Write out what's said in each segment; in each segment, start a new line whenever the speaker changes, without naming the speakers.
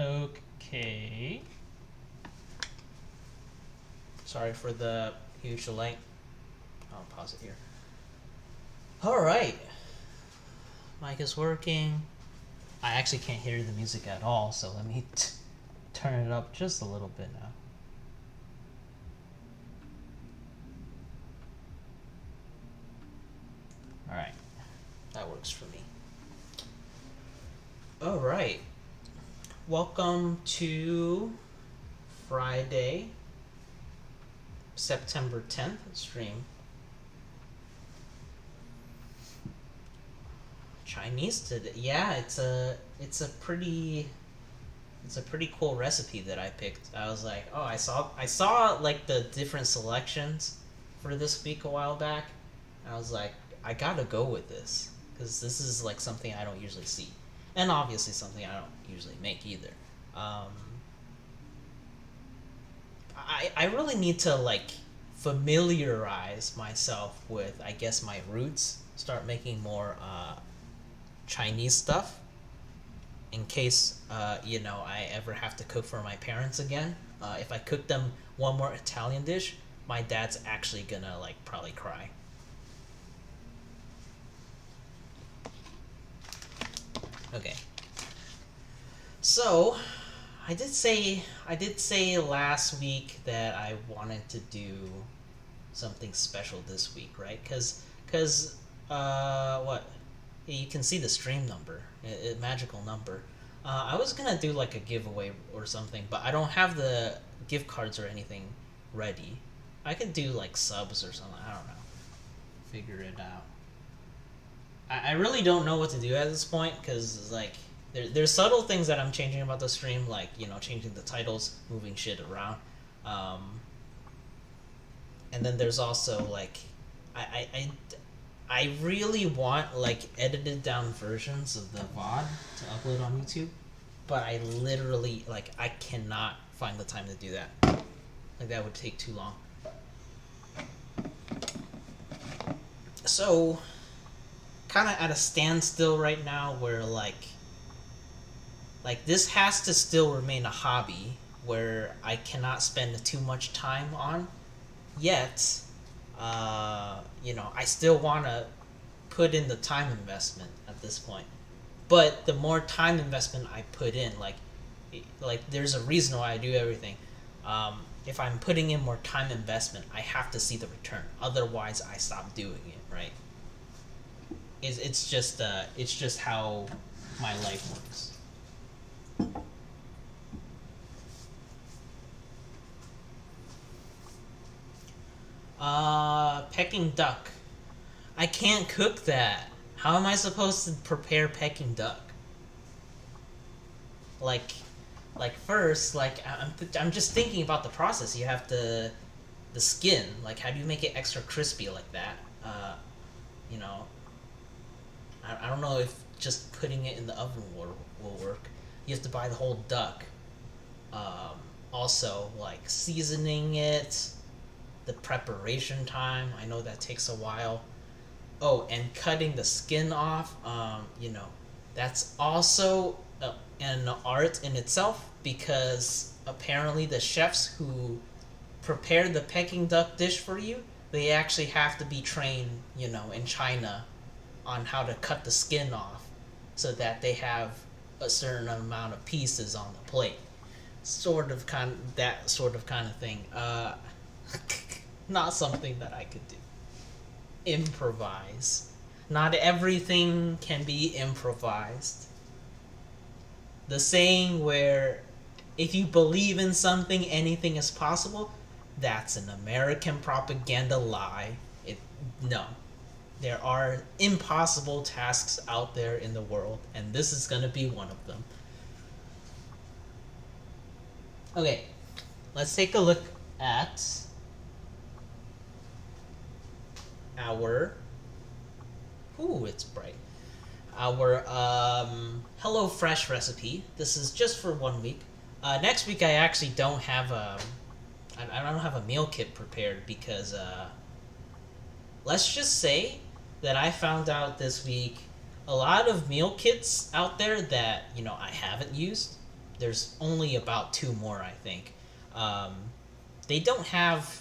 Okay. Sorry for the huge delay. I'll pause it here. Alright. Mic is working. I actually can't hear the music at all, so let me turn it up just a little bit now. Alright. That works for me. Alright. Welcome to Friday, September 10th stream. Chinese today. Yeah, it's a pretty cool recipe that I picked. I was like, oh, I saw like the different selections for this week a while back. And I was like, I gotta go with this because this is like something I don't usually see, and obviously something I don't usually make either. I really need to like familiarize myself with, I guess, my roots. Start making more Chinese stuff in case I ever have to cook for my parents again. If I cook them one more Italian dish, my dad's actually gonna like probably cry. Okay. So, I did say last week that I wanted to do something special this week, right? Cuz what? You can see the stream number, a magical number. I was gonna do like a giveaway or something, but I don't have the gift cards or anything ready. I could do like subs or something. I don't know. Figure it out. I really don't know what to do at this point because like there's subtle things that I'm changing about the stream, like changing the titles, moving shit around, and then there's also like I, I, I really want like edited down versions of the VOD to upload on YouTube, but I literally like I cannot find the time to do that. Like that would take too long. So, kind of at a standstill right now, where like this has to still remain a hobby where I cannot spend too much time on. Yet, I still want to put in the time investment at this point. But the more time investment I put in, like there's a reason why I do everything. If I'm putting in more time investment, I have to see the return. Otherwise, I stop doing it. Right? It's just how my life works. Peking duck. I can't cook that. How am I supposed to prepare Peking duck? Like, first, like I'm just thinking about the process. You have the skin. Like, how do you make it extra crispy like that? You know, I don't know if just putting it in the oven will work. You have to buy the whole duck. Also, like seasoning it, the preparation time. I know that takes a while. Oh, and cutting the skin off. That's also an art in itself because apparently the chefs who prepare the Peking duck dish for you, they actually have to be trained, in China on how to cut the skin off so that they have a certain amount of pieces on the plate. That sort of kind of thing. Not something that I could do. Improvise. Not everything can be improvised. The saying where if you believe in something, anything is possible, that's an American propaganda lie. No. There are impossible tasks out there in the world, and this is going to be one of them. Okay, let's take a look at our... Ooh, it's bright. Our HelloFresh recipe. This is just for 1 week. Next week I actually don't have I don't have a meal kit prepared because let's just say that I found out this week a lot of meal kits out there that I haven't used. there's only about two more, I think. Um, they don't have,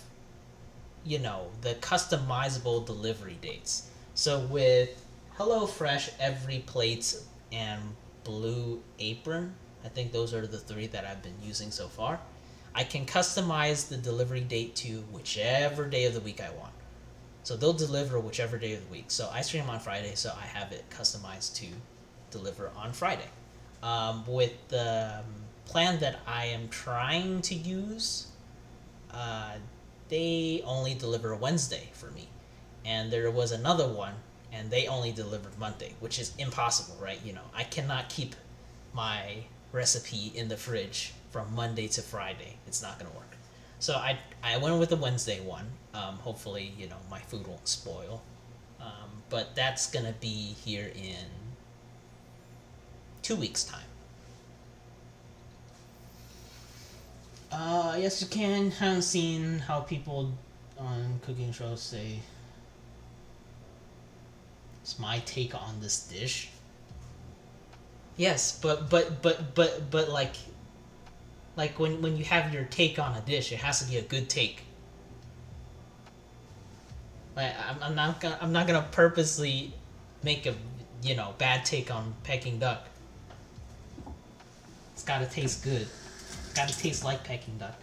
the customizable delivery dates. So with HelloFresh, Every Plate, and Blue Apron, I think those are the three that I've been using so far. I can customize the delivery date to whichever day of the week I want. So they'll deliver whichever day of the week. So I stream on Friday, so I have it customized to deliver on Friday. With the plan that I am trying to use, uh, they only deliver Wednesday for me. And there was another one, and they only delivered Monday, which is impossible, right? I cannot keep my recipe in the fridge from Monday to Friday. It's not going to work. So I went with the Wednesday one. Hopefully, my food won't spoil. But that's going to be here in 2 weeks' time. Yes, you can. Haven't seen how people on cooking shows say it's my take on this dish. Yes, but like when you have your take on a dish, it has to be a good take. Like I'm not gonna purposely make a bad take on Peking duck. It's gotta taste good. It's gotta taste like Peking duck.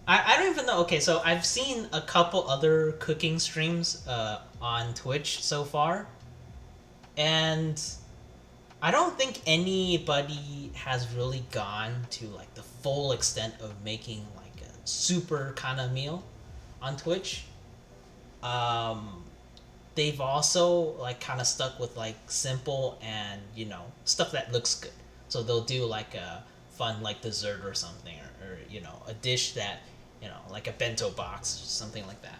I don't even know. Okay, so I've seen a couple other cooking streams on Twitch so far, and I don't think anybody has really gone to like the full extent of making like a super kind of meal on Twitch. Um, they've also like kind of stuck with like simple and stuff that looks good. So they'll do like a fun like dessert or something, or a dish that like a bento box, something like that.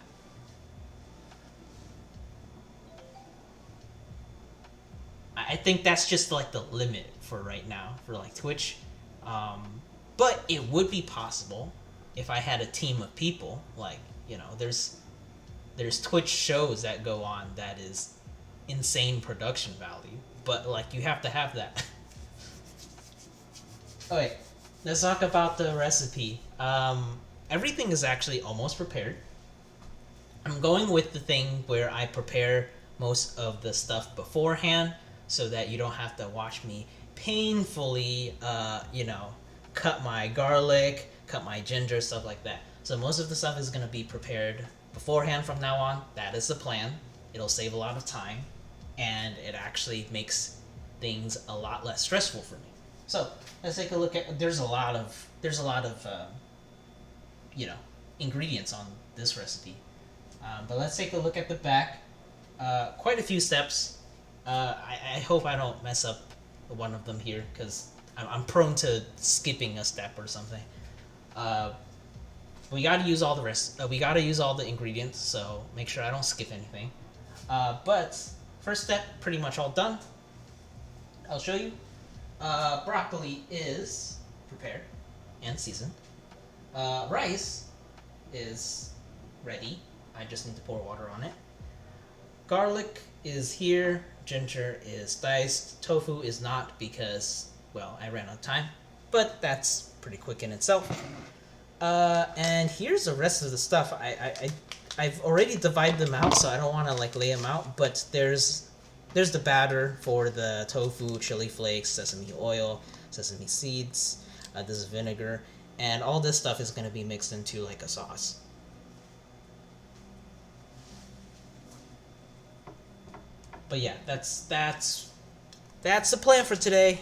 I think that's just like the limit for right now for like Twitch. Um, but it would be possible if I had a team of people. Like there's Twitch shows that go on that is insane production value, but like you have to have that. Oh wait, let's talk about the recipe. Everything is actually almost prepared. I'm going with the thing where I prepare most of the stuff beforehand so that you don't have to watch me painfully, cut my garlic, cut my ginger, stuff like that. So most of the stuff is going to be prepared beforehand from now on. That is the plan. It'll save a lot of time, and it actually makes things a lot less stressful for me. So let's take a look at. There's a lot of you know ingredients on this recipe. But let's take a look at the back. Quite a few steps. I hope I don't mess up one of them here because I'm prone to skipping a step or something. Uh, we gotta use all the rest. We gotta use all the ingredients, so make sure I don't skip anything. But first step, pretty much all done. I'll show you. Broccoli is prepared and seasoned. Rice is ready. I just need to pour water on it. Garlic is here. Ginger is diced. Tofu is not because, well, I ran out of time. But that's pretty quick in itself. And here's the rest of the stuff. I've already divided them out, so I don't want to like lay them out. But there's the batter for the tofu, chili flakes, sesame oil, sesame seeds. This is vinegar, and all this stuff is going to be mixed into like a sauce. But yeah, that's the plan for today.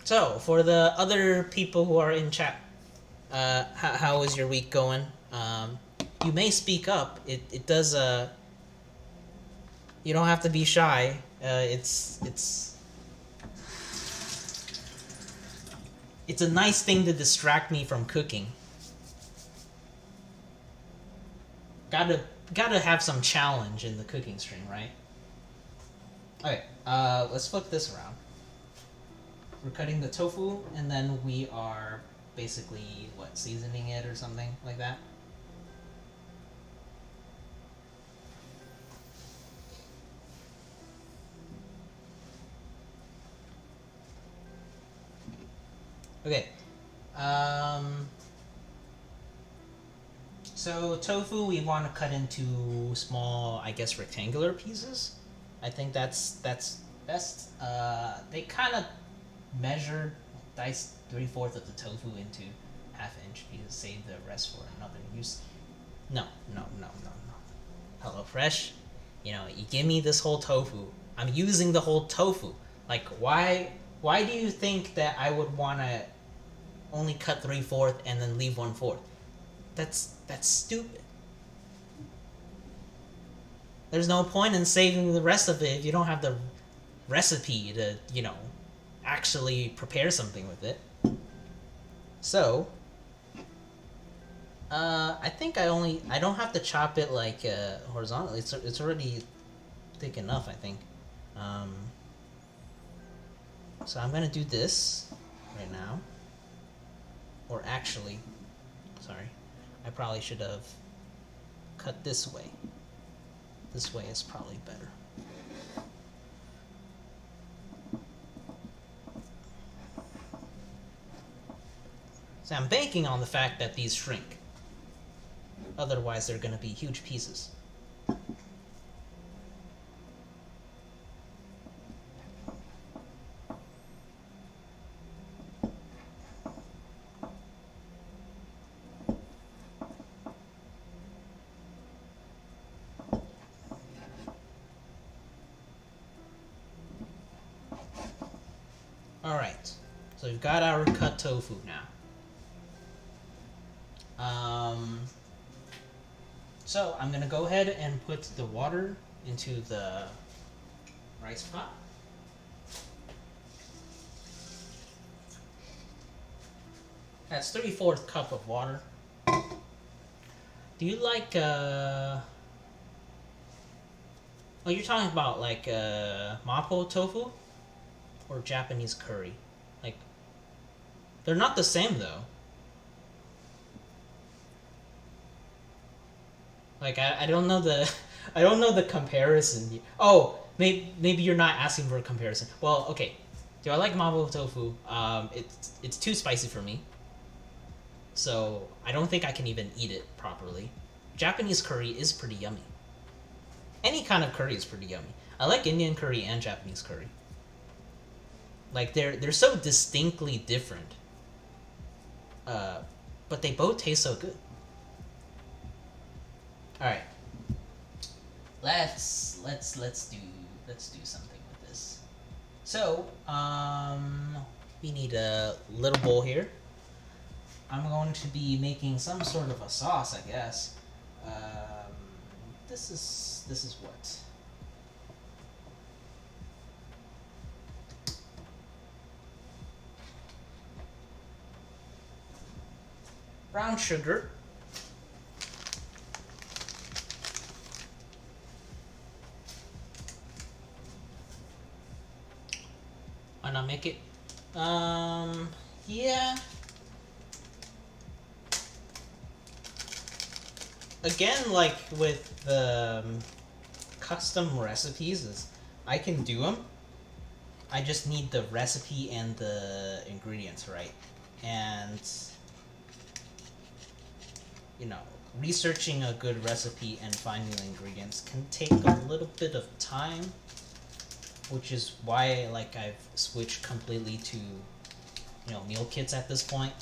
So for the other people who are in chat, how is your week going? You may speak up. It does. You don't have to be shy. It's a nice thing to distract me from cooking. Gotta have some challenge in the cooking stream, right? Okay, let's flip this around. We're cutting the tofu, and then we are basically what, seasoning it or something like that. Okay. Um, so tofu we want to cut into small, I guess, rectangular pieces. I think that's best. They kind of measured, diced 3/4 of the tofu into half-inch pieces. Save the rest for another use. No, no, no, no, no. HelloFresh, you give me this whole tofu. I'm using the whole tofu. Like, why do you think that I would want to only cut 3/4 and then leave 1/4? That's stupid. There's no point in saving the rest of it if you don't have the recipe to, actually prepare something with it. So, I think I don't have to chop it like horizontally. It's already thick enough, I think. Um, so I'm gonna do this right now. Or actually, sorry, I probably should have cut this way. This way is probably better. So I'm banking on the fact that these shrink. Otherwise, they're going to be huge pieces. Alright, so we've got our cut tofu now. So I'm gonna go ahead and put the water into the rice pot. That's 3/4 cup of water. Do you like oh, you're talking about like mapo tofu or Japanese curry? Like, they're not the same though. Like, I don't know the I don't know the comparison. Oh, maybe you're not asking for a comparison. Well, okay. Do I like mapo tofu? It's too spicy for me, so I don't think I can even eat it properly. Japanese curry is pretty yummy. Any kind of curry is pretty yummy. I like Indian curry and Japanese curry. Like, they're so distinctly different, but they both taste so good. All right, let's do something with this. So we need a little bowl here. I'm going to be making some sort of a sauce, I guess. This is what. Brown sugar. Why not make it? Yeah. Again, like with the custom recipes, is I can do them. I just need the recipe and the ingredients, right? And researching a good recipe and finding the ingredients can take a little bit of time, which is why I've switched completely to meal kits at this point.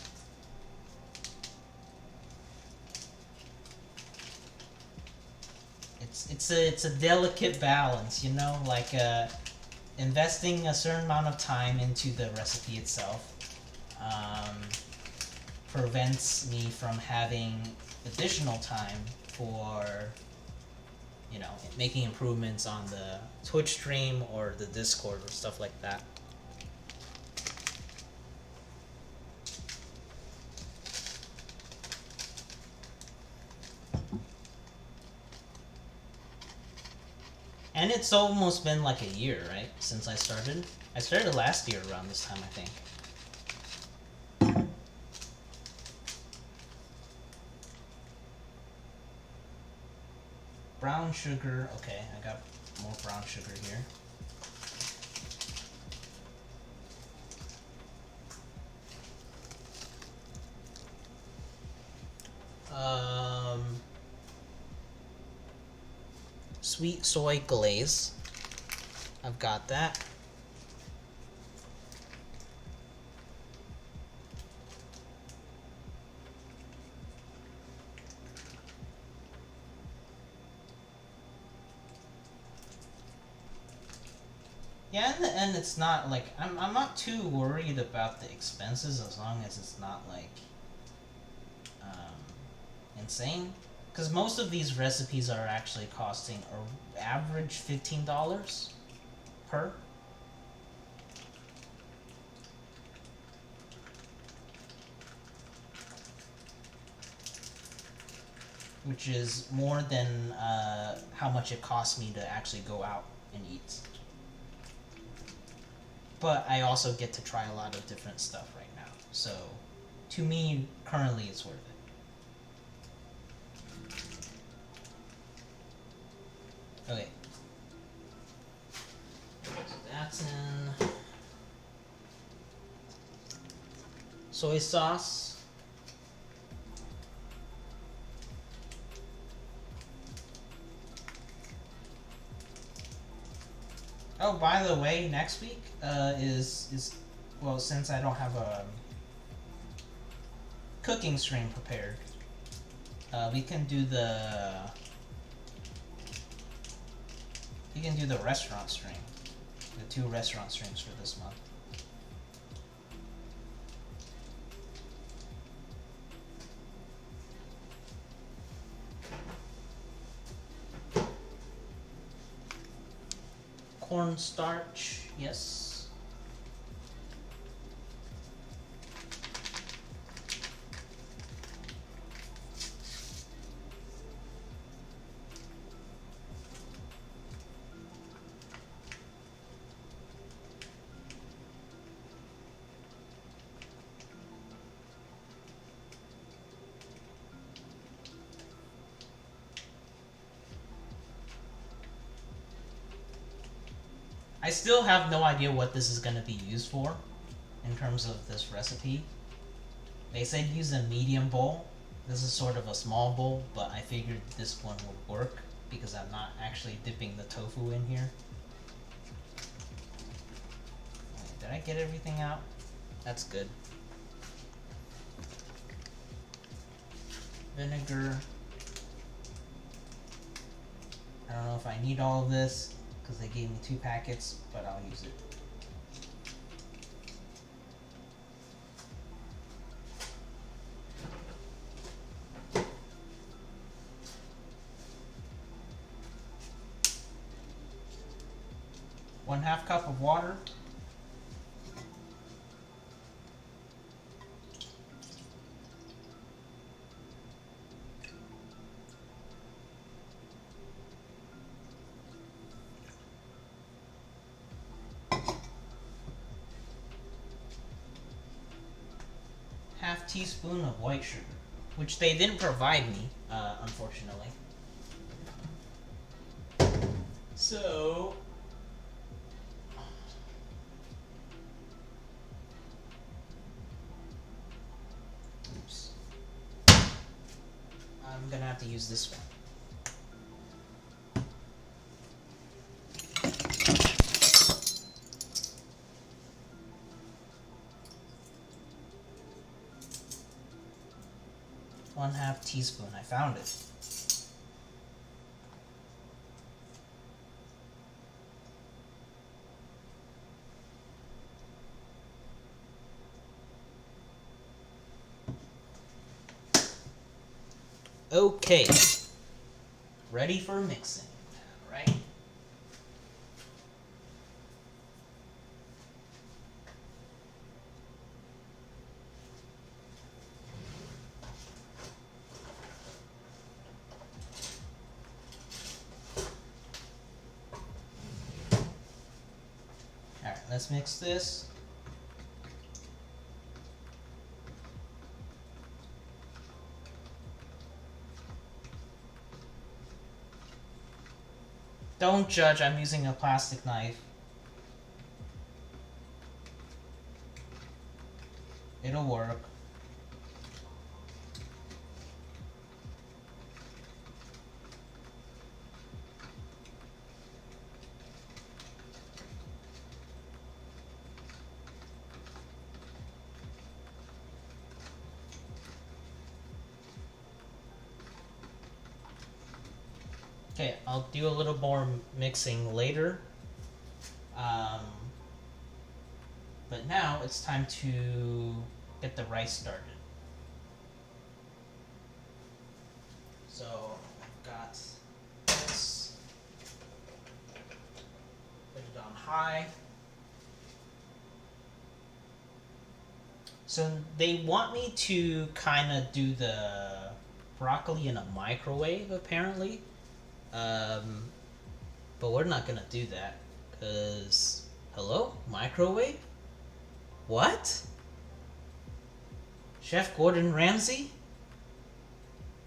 It's a delicate balance, investing a certain amount of time into the recipe itself prevents me from having additional time for making improvements on the Twitch stream or the Discord or stuff like that. And it's almost been like a year, right? since I started. I started last year around this time, I think. Brown sugar. Okay, I got more brown sugar here. Sweet soy glaze. I've got that. Yeah, in the end, it's not like I'm not too worried about the expenses as long as it's not like insane. Because most of these recipes are actually costing an average $15 per. Which is more than how much it costs me to actually go out and eat. But I also get to try a lot of different stuff right now. So, to me, currently it's worth it. Okay. So that's in. Soy sauce. Oh, by the way, next week is well, since I don't have a cooking stream prepared, we can do the restaurant stream, the 2 restaurant streams for this month. Cornstarch, yes. I still have no idea what this is going to be used for in terms of this recipe. They said use a medium bowl. This is sort of a small bowl, but I figured this one would work because I'm not actually dipping the tofu in here. Wait, did I get everything out? That's good. Vinegar. I don't know if I need all of this because they gave me 2 packets, but I'll use it. One-half cup of water. Half teaspoon of white sugar, which they didn't provide me, unfortunately. So, oops. I'm gonna have to use this one. One-half teaspoon. I found it. Okay. Ready for mixing, right? let's mix this. Don't judge, I'm using a plastic knife. It'll work. Okay, I'll do a little more mixing later. But now it's time to get the rice started. So I've got this. Put it on high. So they want me to kind of do the broccoli in a microwave, apparently. But we're not gonna do that, because, hello? Microwave? What? Chef Gordon Ramsay?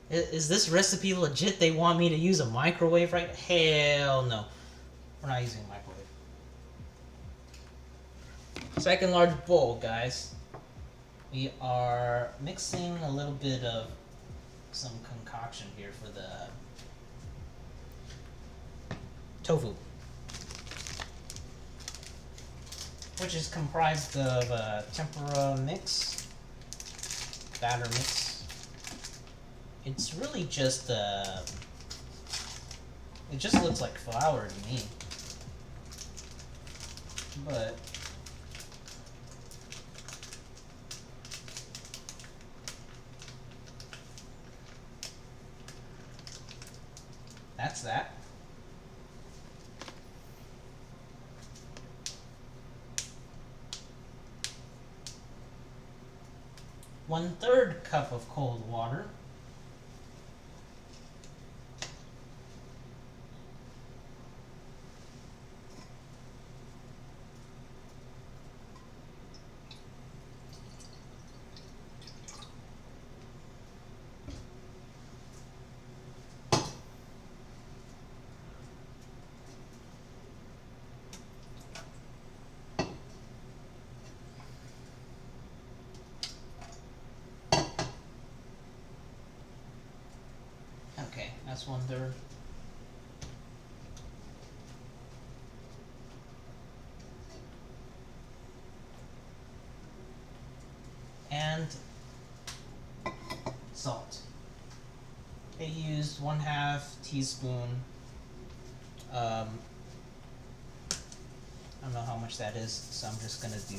Is this recipe legit? They want me to use a microwave, right? Hell no. We're not using a microwave. Second large bowl, guys. We are mixing a little bit of some concoction here for the tofu, which is comprised of a tempura mix, batter mix. It's really just it just looks like flour to me, but that's that. One-third cup of cold water. Okay, that's 1/3. And salt. I used 1/2 teaspoon. I don't know how much that is, so I'm just gonna do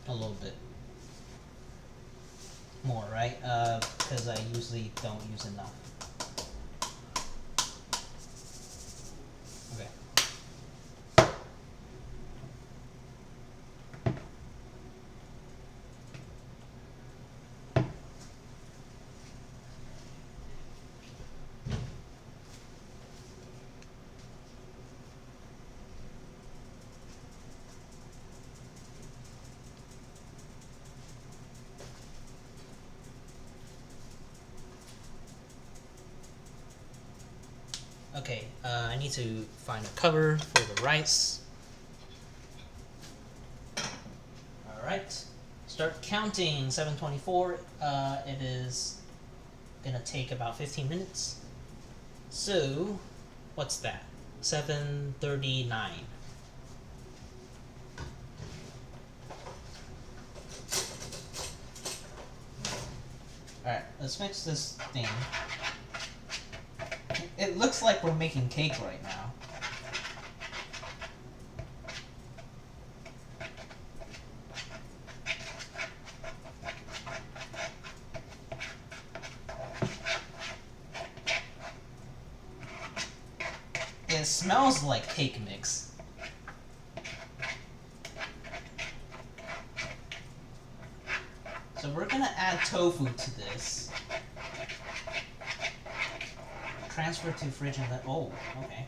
a little bit more, right? Because I usually don't use enough. Okay. Okay, I need to find a cover for the rice. Alright, start counting. 7:24. It is gonna take about 15 minutes. So, what's that? 7:39. Alright, let's mix this thing. It looks like we're making cake right now. It smells like cake mix. So we're gonna add tofu to this. transfer to fridge and then... Oh, okay.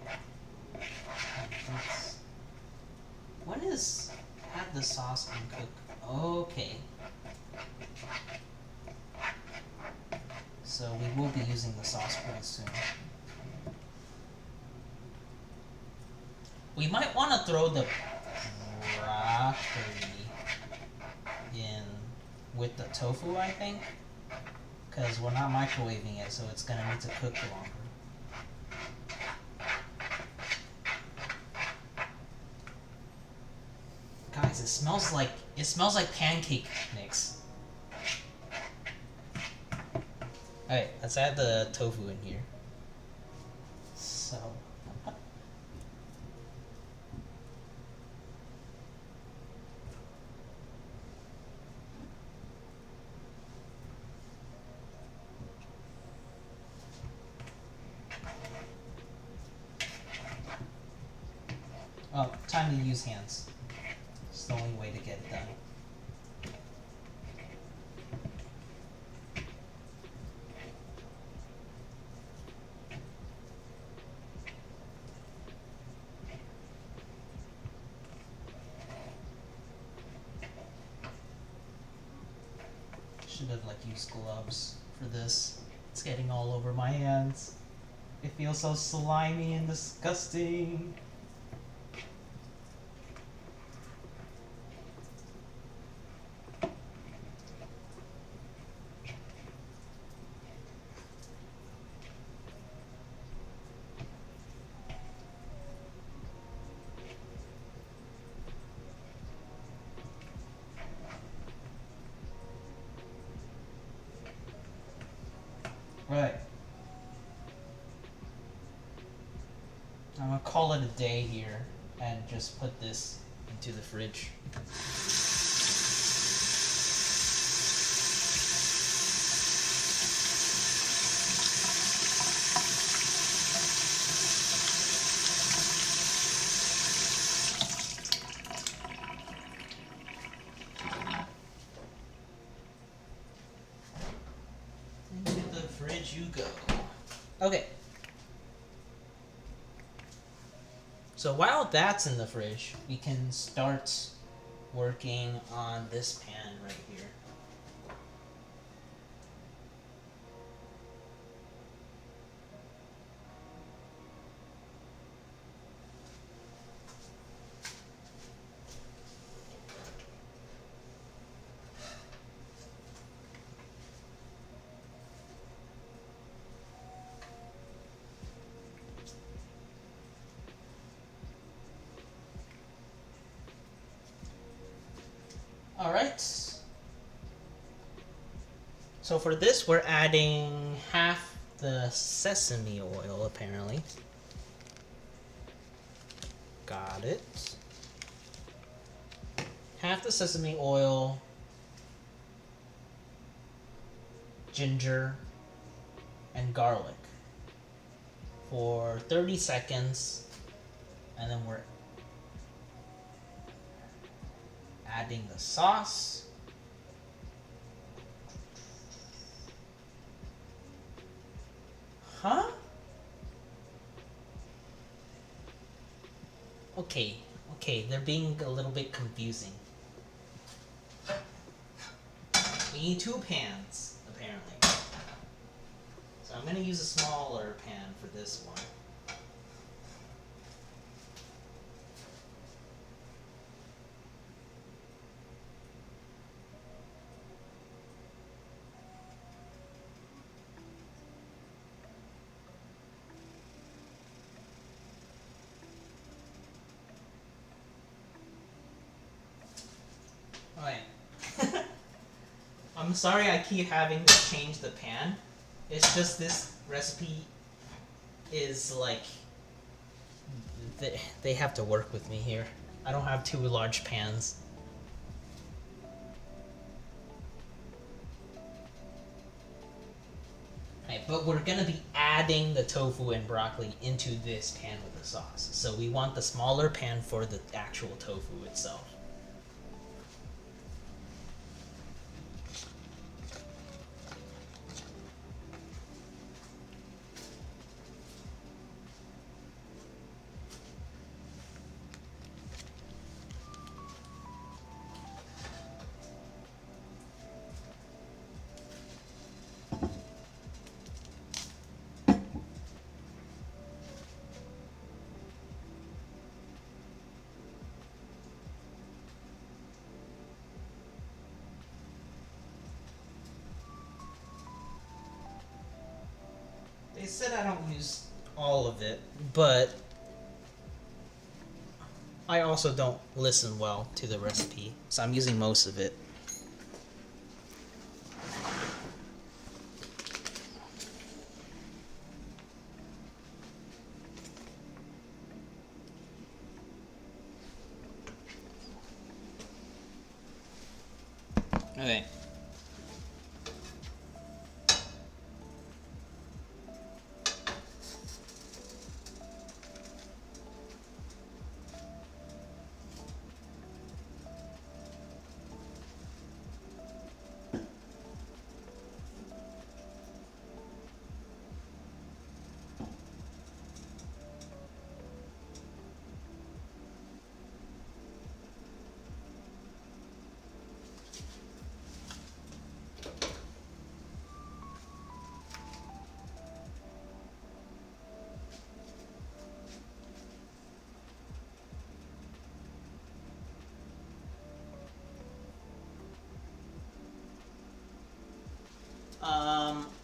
Let's, when is... Have the sauce uncooked? Okay. So we will be using the sauce pretty soon. We might want to throw the broccoli in with the tofu, I think. Because we're not microwaving it, so it's going to need to cook longer. Guys, it smells like pancake mix. Alright, let's add the tofu in here. So oh, time to use hands. It's the only way to get it done. Should have used gloves for this. It's getting all over my hands. It feels so slimy and disgusting. Right. I'm gonna call it a day here and just put this into the fridge. Into the fridge you go. Okay. So while that's in the fridge, we can start working on this pan right here. Alright. So for this, we're adding half the sesame oil, apparently. Got it. Half the sesame oil, ginger, and garlic for 30 seconds, and then we're adding the sauce. Huh? Okay, they're being a little bit confusing. We need 2 pans, apparently. So I'm gonna use a smaller pan for this one. Alright. I'm sorry I keep having to change the pan. It's just this recipe is they have to work with me here. I don't have 2 large pans. Right, but we're gonna be adding the tofu and broccoli into this pan with the sauce. So we want the smaller pan for the actual tofu itself. said I don't use all of it, but I also don't listen well to the recipe, so I'm using most of it. Okay.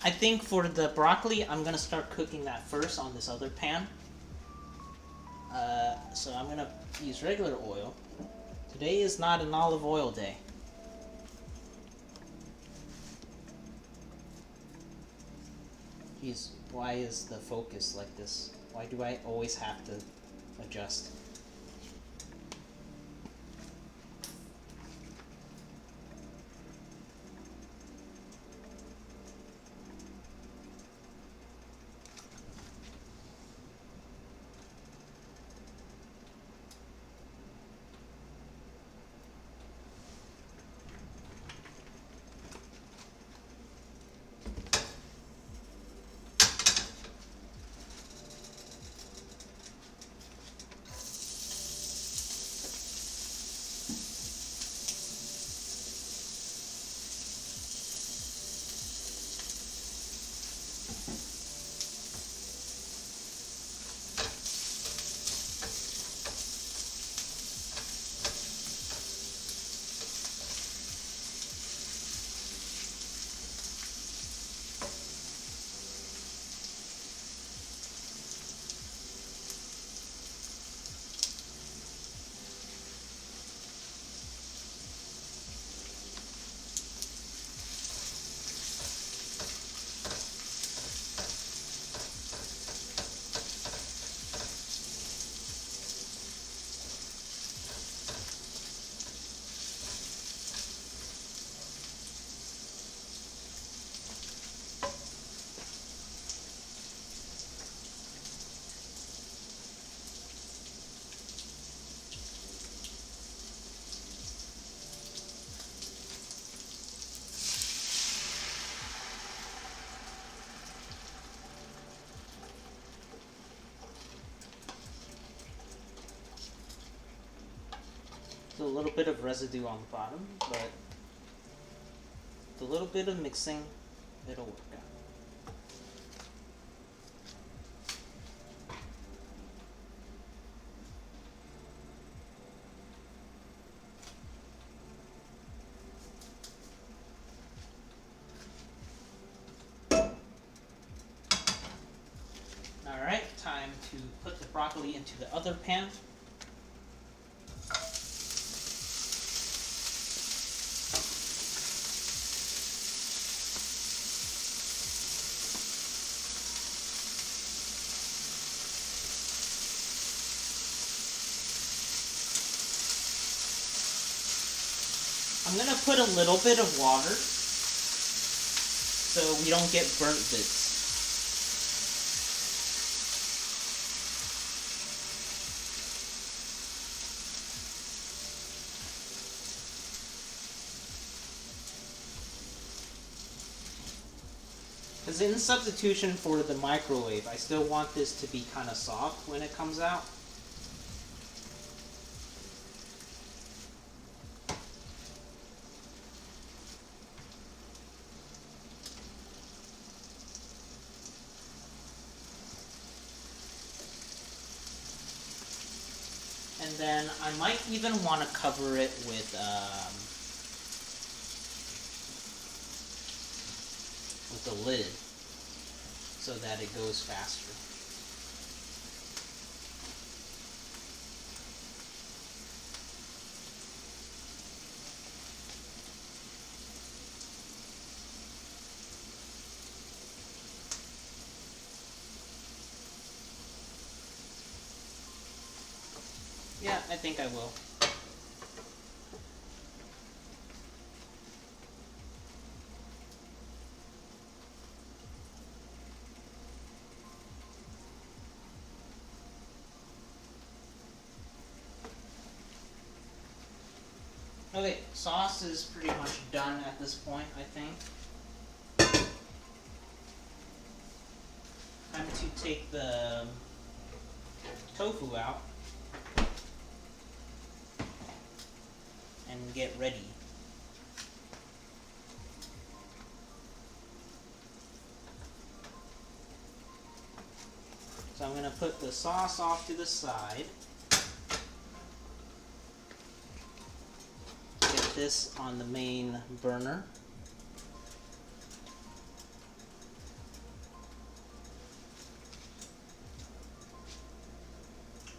I think for the broccoli, I'm gonna start cooking that first on this other pan. So I'm gonna use regular oil. Today is not an olive oil day. Jeez, why is the focus like this? Why do I always have to adjust? A little bit of residue on the bottom, but with a little bit of mixing, it'll work out. Alright, time to put the broccoli into the other pan. I'm gonna put a little bit of water so we don't get burnt bits. Because in substitution for the microwave, I still want this to be kind of soft when it comes out. And then I might even want to cover it with a lid. so that it goes faster. Yeah, I think I will. Okay, sauce is pretty much done at this point, I think. Time to take the tofu out and get ready. So I'm going to put the sauce off to the side. Get this on the main burner.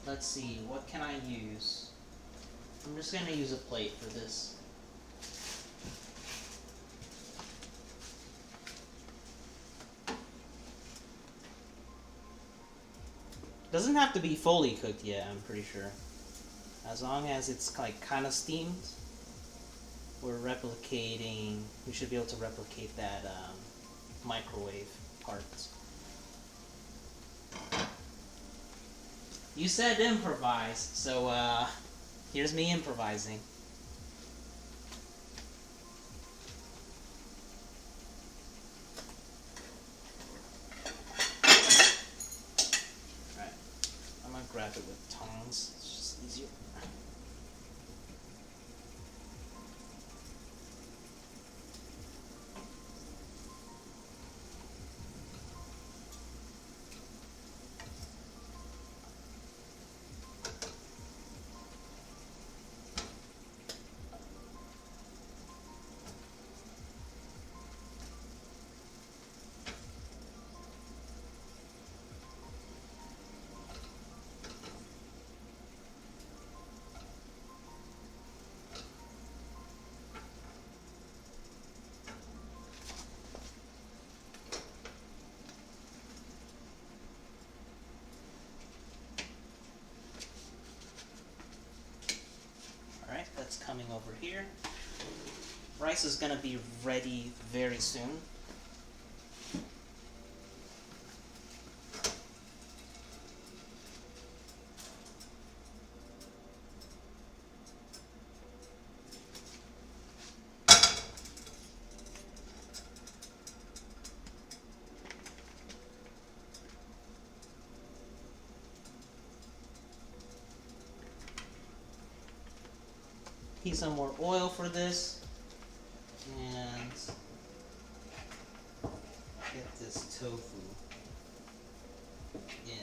Let's see, what can I use? I'm just going to use a plate for this. Doesn't have to be fully cooked yet, I'm pretty sure. As long as it's like kind of steamed, we should be able to replicate that microwave part. You said improvise, so here's me improvising. Alright, I'm gonna grab it with tongs, it's just easier. Alright, that's coming over here. Rice is gonna be ready very soon. Heat some more oil for this, and get this tofu in.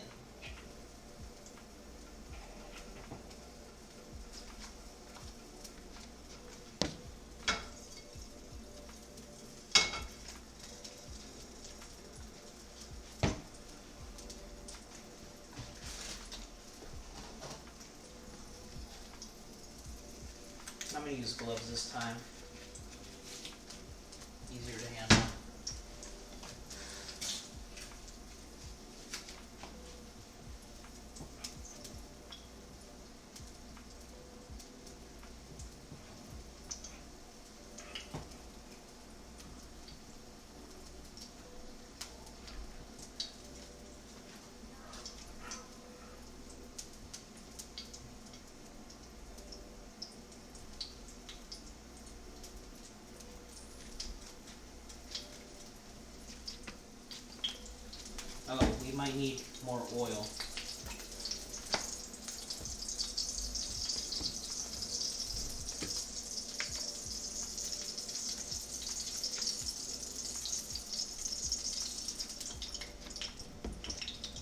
I'm going to use gloves this time. Easier to handle. Oh, we might need more oil.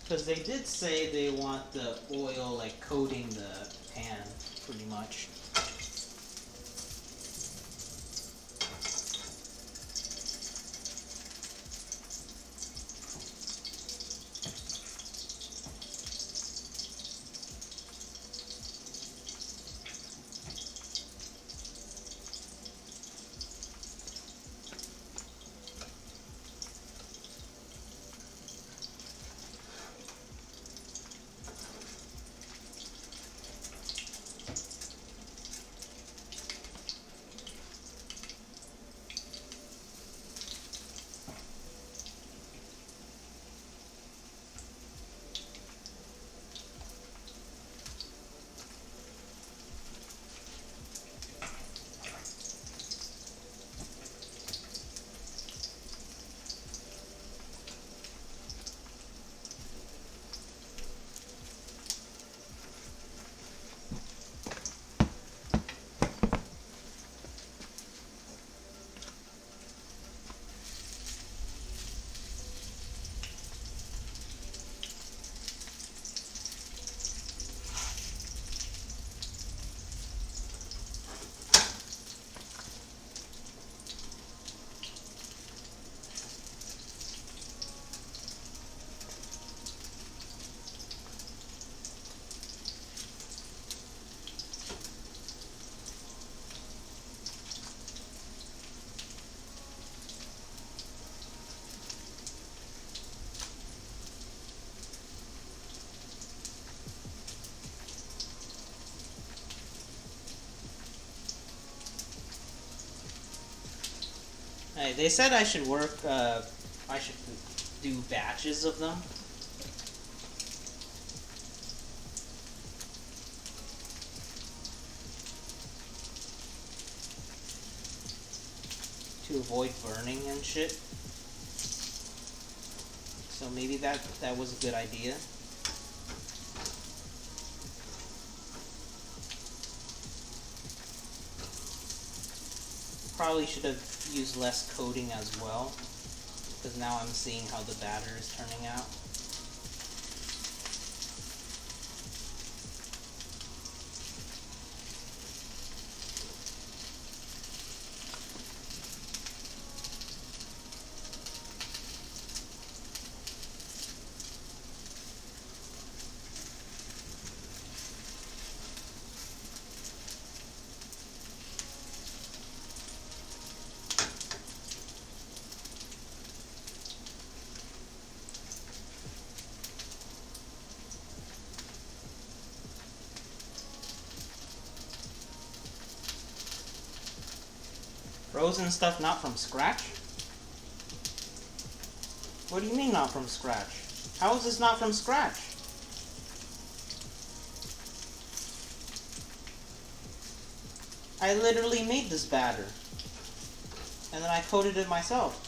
Because they did say they want the oil like coating the pan, pretty much. They said I should work. I should do batches of them. To avoid burning and shit. So maybe that was a good idea. Probably should have used less coating as well, because now I'm seeing how the batter is turning out. Frozen stuff not from scratch? What do you mean not from scratch? How is this not from scratch? I literally made this batter. And then I coated it myself.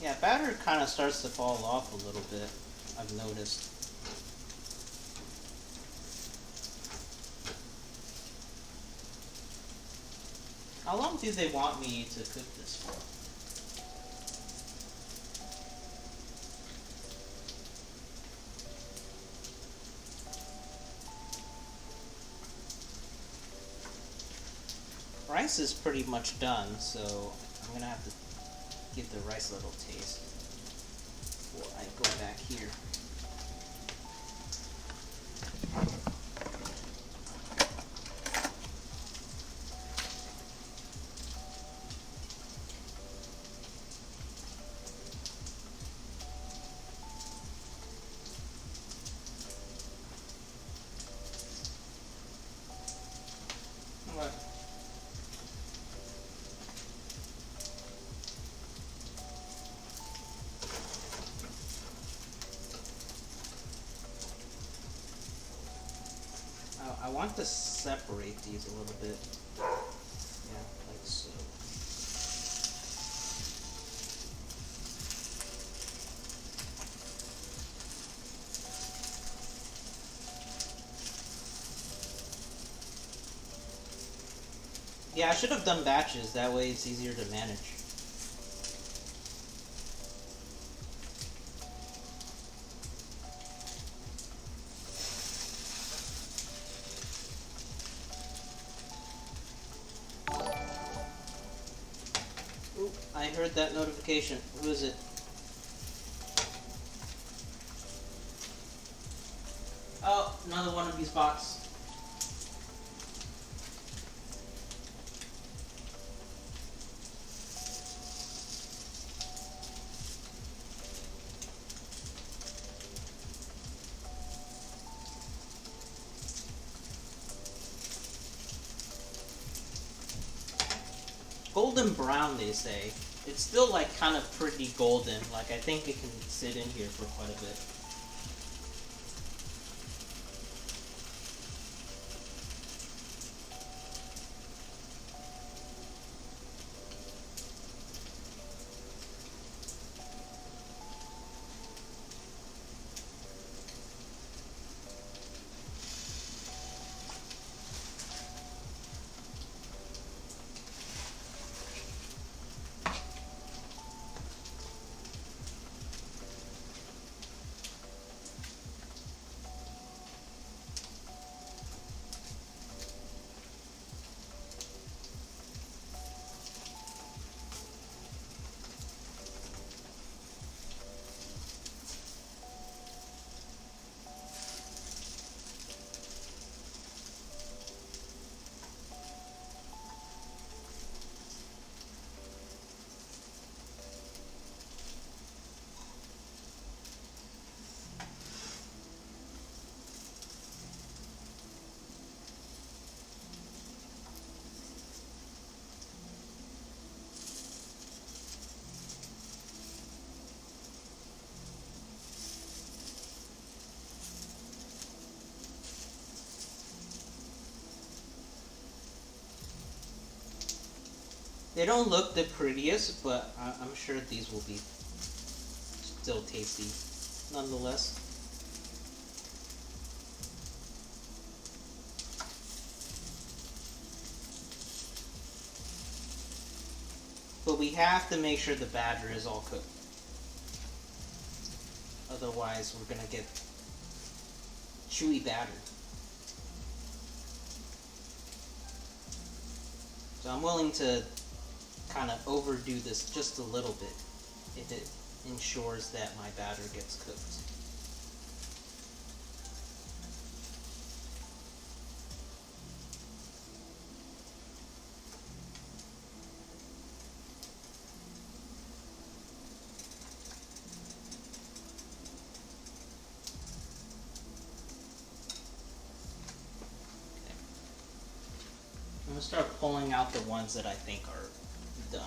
Yeah, batter kind of starts to fall off a little bit, I've noticed. How long do they want me to cook this for? Rice is pretty much done, so I'm gonna have to give the rice a little taste before I go back here. What? I want to separate these a little bit. Yeah, like so. Yeah, I should have done batches, that way it's easier to manage. Ooh, I heard that notification. Who is it? Oh, another one of these bots. Golden brown, they say. It's still like kind of pretty golden. Like I think it can sit in here for quite a bit. They don't look the prettiest, but I'm sure these will be still tasty nonetheless. But we have to make sure the batter is all cooked. Otherwise, we're gonna get chewy batter. So I'm willing to kind of overdo this just a little bit if it ensures that my batter gets cooked. I'm going to start pulling out the ones that I think are done.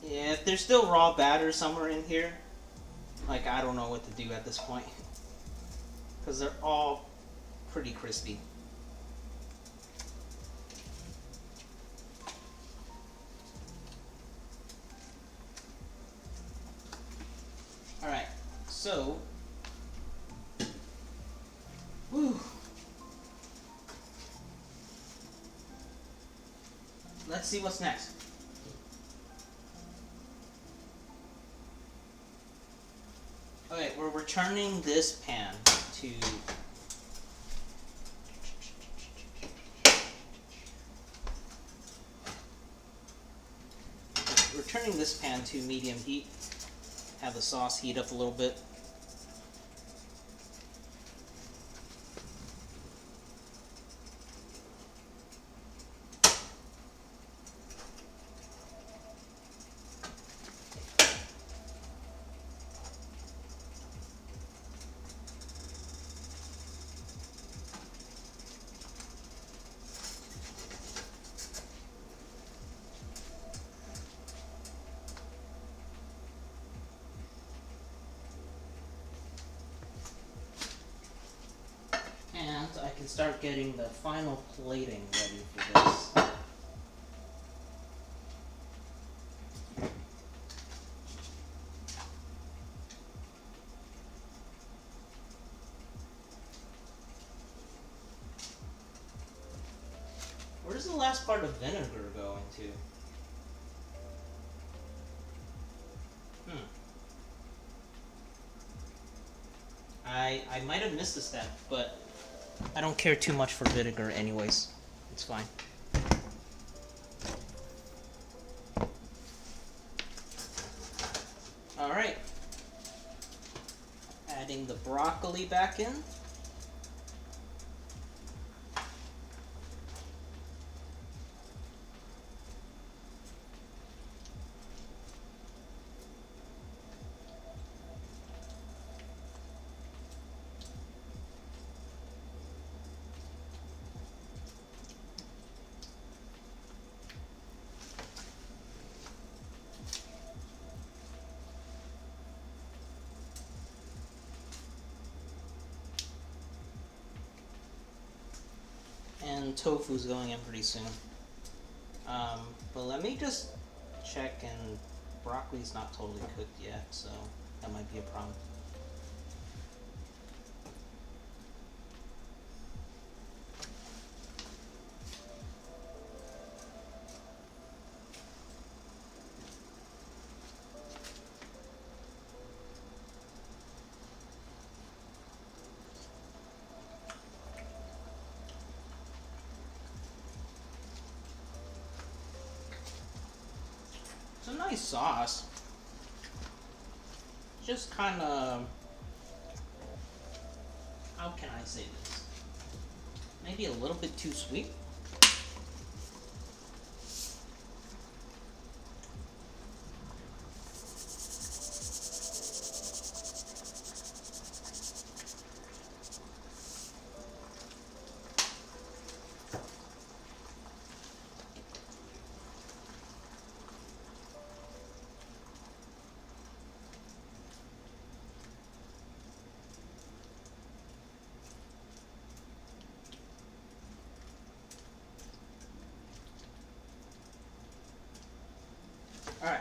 Yeah, if there's still raw batter somewhere in here, like I don't know what to do at this point. Because they're all pretty crispy. Alright, so... Whew. Let's see what's next. Okay, we're returning this pan to medium heat. Have the sauce heat up a little bit. And I can start getting the final plating ready for this. Where does the last part of vinegar go into? I might have missed a step, but I don't care too much for vinegar anyways. It's fine. Alright. Adding the broccoli back in. And tofu's going in pretty soon. But let me just check, and broccoli's not totally cooked yet, so that might be a problem. nice sauce. Just kind of, how can I say this? Maybe a little bit too sweet. All right.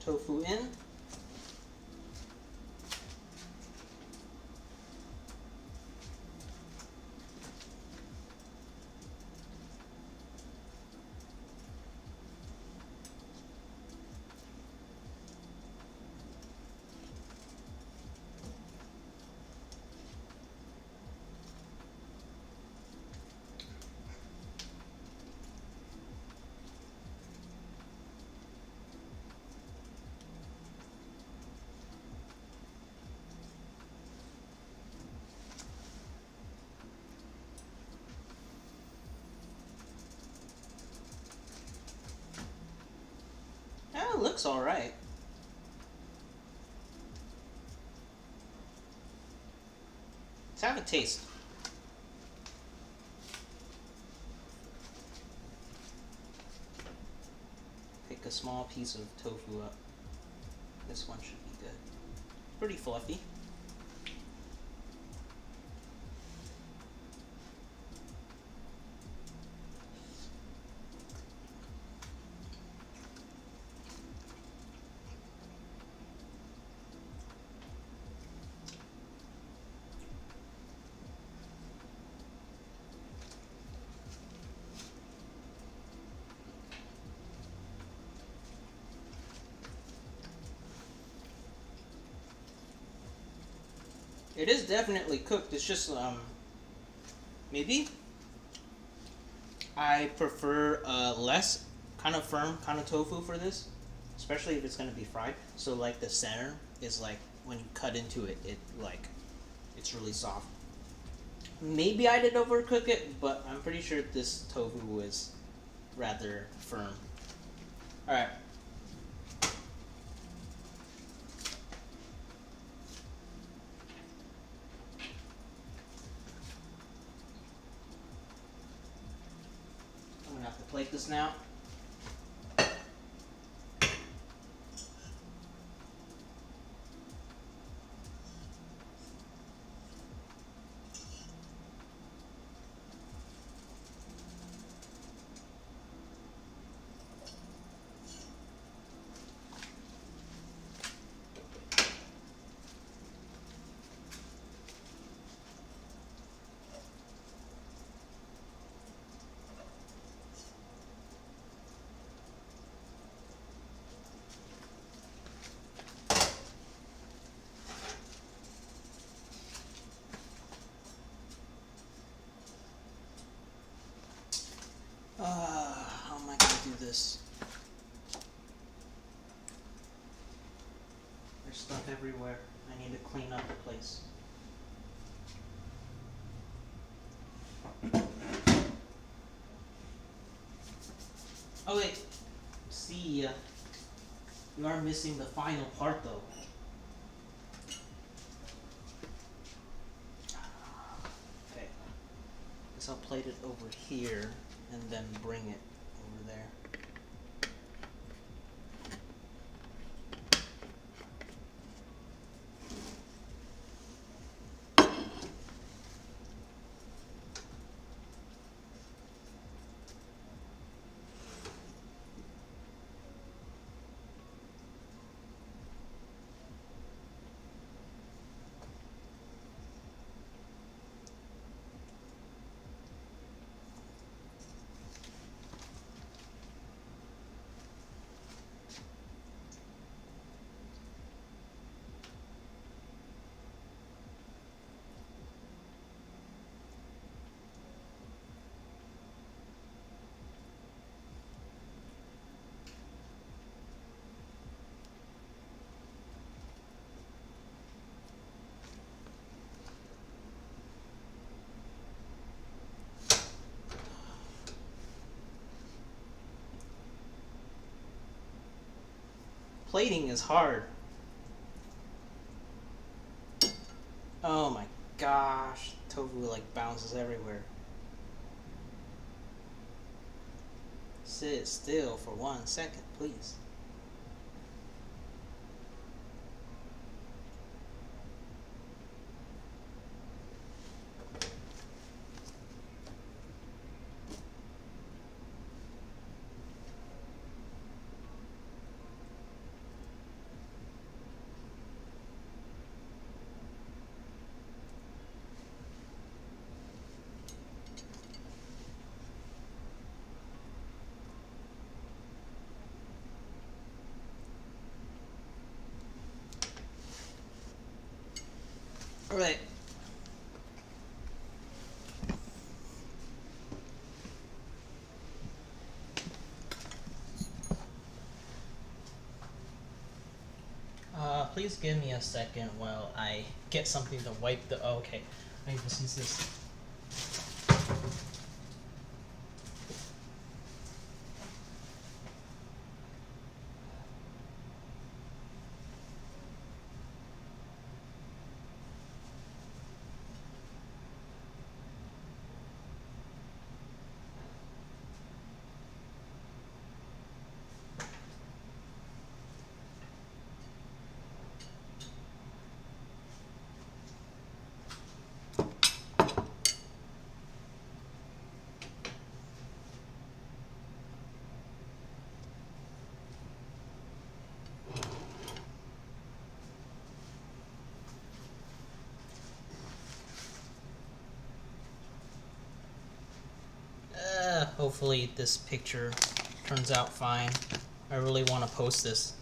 Tofu in. Yeah, it looks all right. Let's have a taste. Pick a small piece of tofu up. This one should be good. Pretty fluffy. It is definitely cooked. It's just maybe I prefer less kind of firm kind of tofu for this, especially if it's gonna be fried. So like the center is like when you cut into it, it's really soft. Maybe I did overcook it, but I'm pretty sure this tofu is rather firm. All right. I'm gonna have to plate this now. How am I gonna do this? There's stuff everywhere. I need to clean up the place. Oh wait, see, you are missing the final part though. Okay, guess I'll plate it over here and then bring it over there. Plating is hard. Oh my gosh. Tofu like bounces everywhere. Sit still for 1 second, please. Alright. Please give me a second while I get something to wipe the. Oh, okay. I just use this. Hopefully this picture turns out fine. I really want to post this.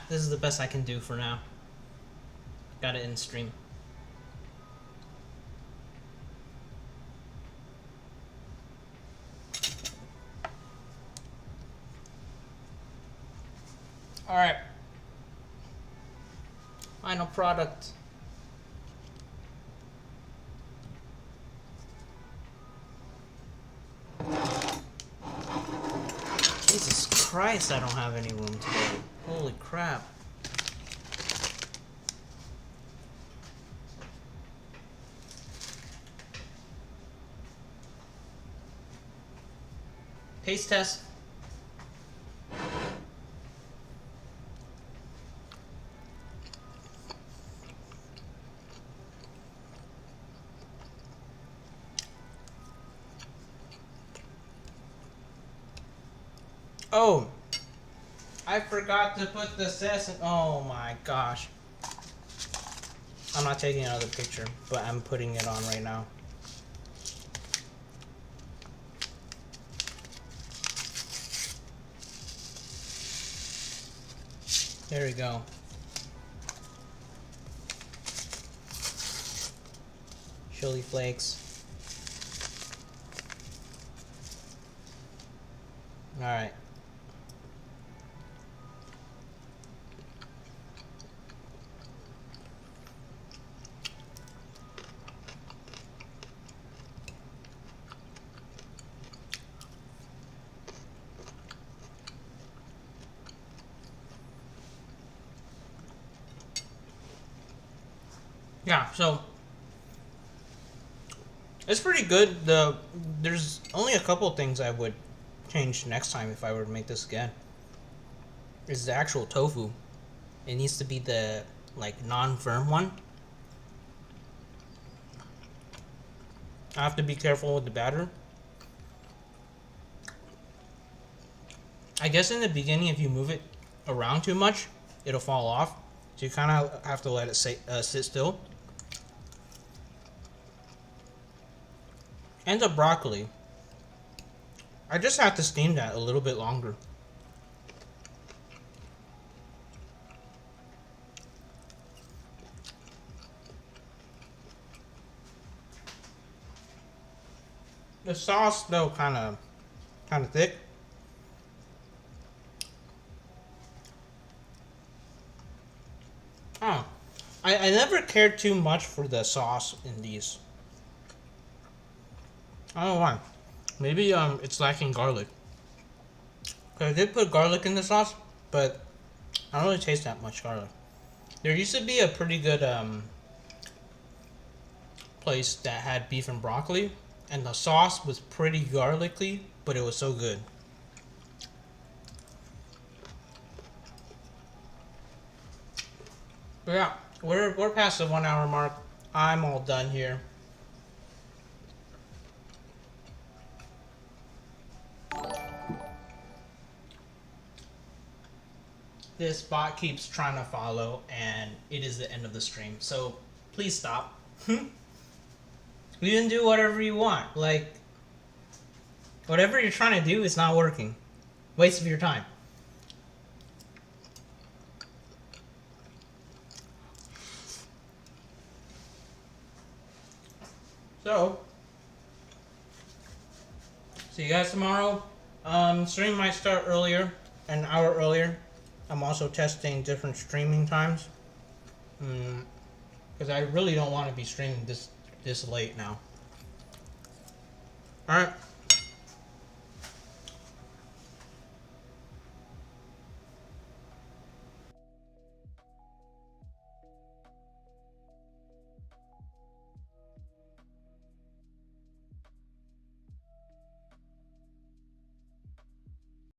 This is the best I can do for now. Got it in stream. Alright. Final product. Jesus Christ, I don't have any room today. Holy crap. Taste test. Oh, I forgot to put the sesame. Oh my gosh. I'm not taking another picture, but I'm putting it on right now. There we go. Chili flakes. Alright. Yeah, so
It's pretty good. There's only a couple things I would change next time if I were to make this again. Is the actual tofu. It needs to be the like non-firm one. I have to be careful with the batter. I guess in the beginning, if you move it around too much, it'll fall off. So you kind of have to let it sit still. And the broccoli. I just have to steam that a little bit longer. The sauce though kind of thick. Oh, I never cared too much for the sauce in these. I don't know why. Maybe it's lacking garlic. 'Cause I did put garlic in the sauce, but I don't really taste that much garlic. There used to be a pretty good place that had beef and broccoli, and the sauce was pretty garlicky, but it was so good. But yeah, we're past the 1 hour mark. I'm all done here. This bot keeps trying to follow, and it is the end of the stream. So please stop. You can do whatever you want. Like whatever you're trying to do is not working. Waste of your time. So see you guys tomorrow. Stream might start earlier, an hour earlier. I'm also testing different streaming times. Because I really don't want to be streaming this late now. All right.